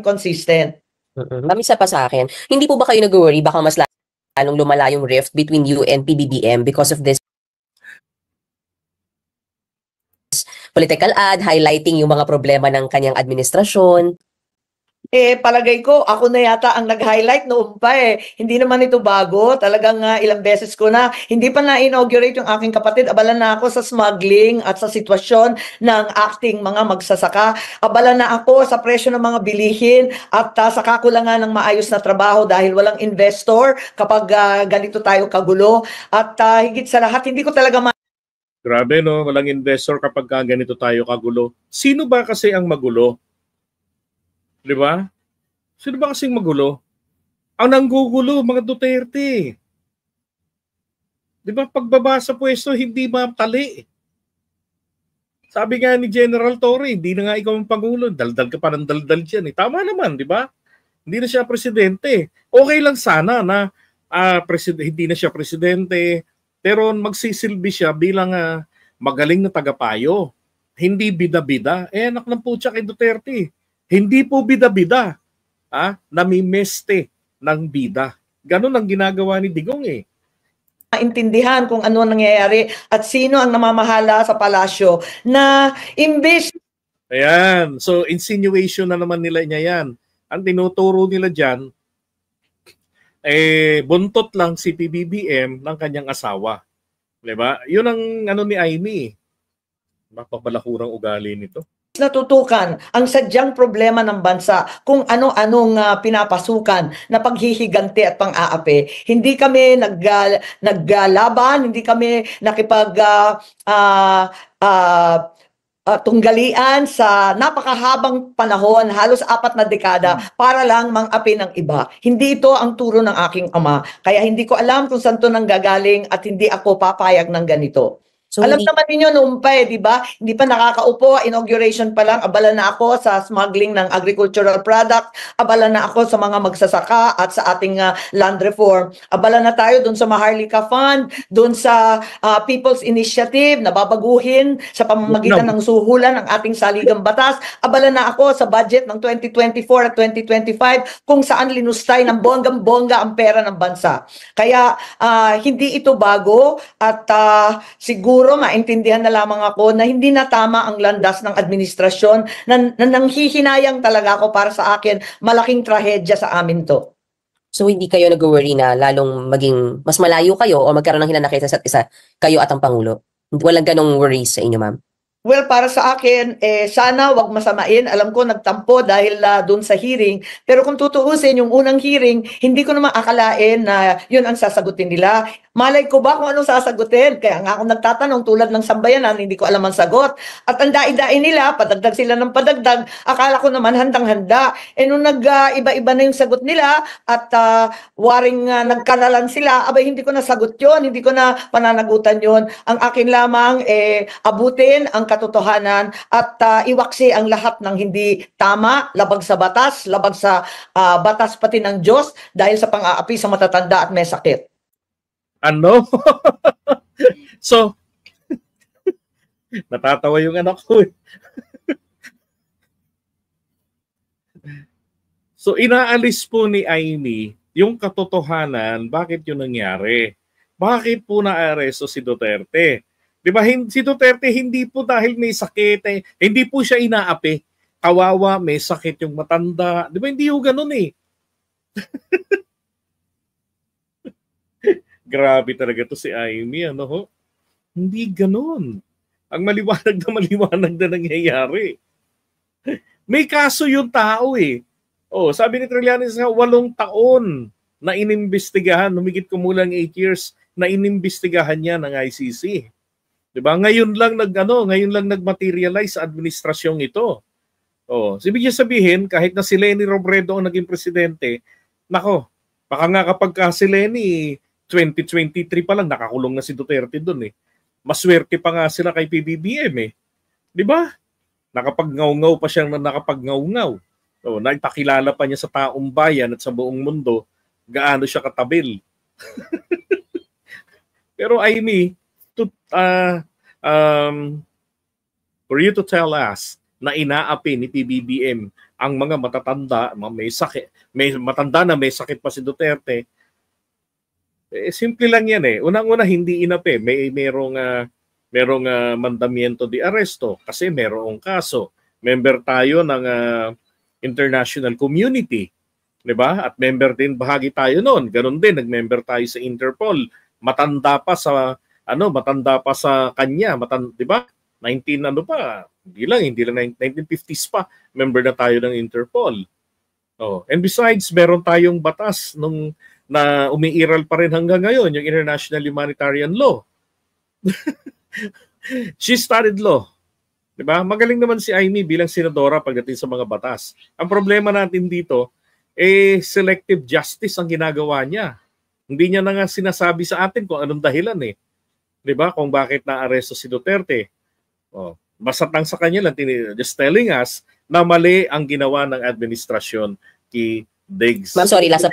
consistent. Ma'am, isa pa sa akin, hindi po ba kayo nag-worry baka mas lalong lumala yung rift between you and PBBM because of this political ad highlighting yung mga problema ng kanyang administrasyon? Palagay ko, ako na yata ang nag-highlight noon pa eh. Hindi naman ito bago. Talagang ilang beses ko na. Hindi pa na-inaugurate yung aking kapatid. Abala na ako sa smuggling at sa sitwasyon ng acting mga magsasaka. Abala na ako sa presyo ng mga bilihin at saka ko lang nga ng maayos na trabaho dahil walang investor kapag ganito tayo kagulo. At higit sa lahat, hindi ko talaga Grabe no, walang investor kapag ganito tayo kagulo. Sino ba kasi ang magulo? Di ba? Sino ba kasing magulo? Ang nanggugulo, mga Duterte. Di ba? Pagbaba sa pwesto, hindi matali. Sabi nga ni General Torre, hindi na nga ikaw ang Pangulo. Daldal ka pa ng daldal dyan. Tama naman, di ba? Hindi na siya presidente. Okay lang sana na hindi na siya presidente, pero magsisilbi siya bilang magaling na tagapayo. Hindi bida-bida. Anak ng putya kay Duterte. Hindi po bida-bida, namimeste ng bida. Ganon ang ginagawa ni Digong eh. Maintindihan kung ano nangyayari at sino ang namamahala sa palasyo na imbes. Ayan, so insinuation na naman nila niya yan. Ang tinuturo nila dyan, buntot lang si PBBM ng kanyang asawa. Diba? Yun ang ni Amy. Mapapalakurang ugali nito. Natutukan ang sadyang problema ng bansa kung ano-anong pinapasukan na paghihigante at pang-aapi. Hindi kami naggalaban, hindi kami tunggalian sa napakahabang panahon, halos 4 na dekada, para lang mang-api ng iba. Hindi ito ang turo ng aking ama. Kaya hindi ko alam kung saan ito nanggagaling at hindi ako papayag ng ganito. So, alam naman ninyo noon pa di ba? Hindi pa nakakaupo, inauguration pa lang, abala na ako sa smuggling ng agricultural product, abala na ako sa mga magsasaka at sa ating land reform. Abala na tayo dun sa Maharlika Fund, dun sa People's Initiative na babaguhin sa pamamagitan ng suhulan ng ating saligang batas. Abala na ako sa budget ng 2024 at 2025 kung saan linustay ng bonggang-bongga ang pera ng bansa. Kaya hindi ito bago at siguro maintindihan na lamang ako na hindi na tama ang landas ng administrasyon na nanghihinayang talaga ako para sa akin, malaking trahedya sa amin to. So hindi kayo nag-worry na lalong maging mas malayo kayo o magkaroon ng hinanakit sa isa't isa, kayo at ang Pangulo? Walang ganong worries sa inyo, ma'am? Well, para sa akin, sana wag masamain. Alam ko nagtampo dahil doon sa hearing. Pero kung tutuusin, yung unang hearing, hindi ko naman akalain na yun ang sasagutin nila. Malay ko ba kung anong sasagutin? Kaya nga ako nagtatanong tulad ng sambayanan, hindi ko alam ang sagot. At ang dai-dai nila, padagdag sila ng padagdag, akala ko naman handang-handa. Nung iba-iba na yung sagot nila at waring nagkaralan sila, abay hindi ko na sagot yun, hindi ko na pananagutan yun. Ang akin lamang, abutin ang katotohanan at iwaksi ang lahat ng hindi tama, labag sa batas, labag sa batas pati ng Diyos dahil sa pang-aapi sa matatanda at may sakit. Ano? So, natatawa yung anak ko eh. So, inaalis po ni Amy yung katotohanan, bakit yun nangyari? Bakit po na-aresto si Duterte? Di ba, si Duterte hindi po dahil may sakit, hindi po siya inaapi. Kawawa, may sakit yung matanda. Di ba, hindi yung ganun eh. Grabe talaga to si Amy, ano ho? Hindi ganun. Ang maliwanag na nangyayari. May kaso yung tao eh. Oh, sabi ni Trillanes nga, 8 taon na inimbestigahan, humigit kumulang 8 years na inimbestigahan niya ng ICC. 'Di ba? Ngayon lang nagmaterialize sa administrasyong ito. Oh, ibig sabihin kahit na si Leni Robredo ang naging presidente, nako, baka nga kapag si Leni 2023 pa lang nakakulong na si Duterte doon eh. Maswerte pa nga sila kay PBBM eh. 'Di ba? Nakapagngau-ngau pa siyang nakapagngau-ngau. So, nagpakilala pa niya sa taong bayan at sa buong mundo gaano siya katabil. Pero Amy, for you to tell us na inaapi ni PBBM ang mga matatanda, may sakit, may matanda na may sakit pa si Duterte. Simple lang yan eh. Unang-una hindi enough eh. Merong mandamiento de arresto kasi merong kaso. Member tayo ng international community, 'di ba? At member din bahagi tayo noon. Ganon din, nag-member tayo sa Interpol. Matanda pa sa kanya, 'di ba? 19 ano pa? Hindi lang 1950s pa, member na tayo ng Interpol. Oh, and besides, meron tayong batas na umiiral pa rin hanggang ngayon, yung International Humanitarian Law. She studied law. Diba? Magaling naman si Amy bilang senadora pagdating sa mga batas. Ang problema natin dito, selective justice ang ginagawa niya. Hindi niya na nga sinasabi sa atin kung anong dahilan eh. Diba? Kung bakit na-aresto si Duterte. Oh, basta lang sa kanya lang, just telling us na mali ang ginawa ng administrasyon kay Diggs. Ma'am, sorry, last na po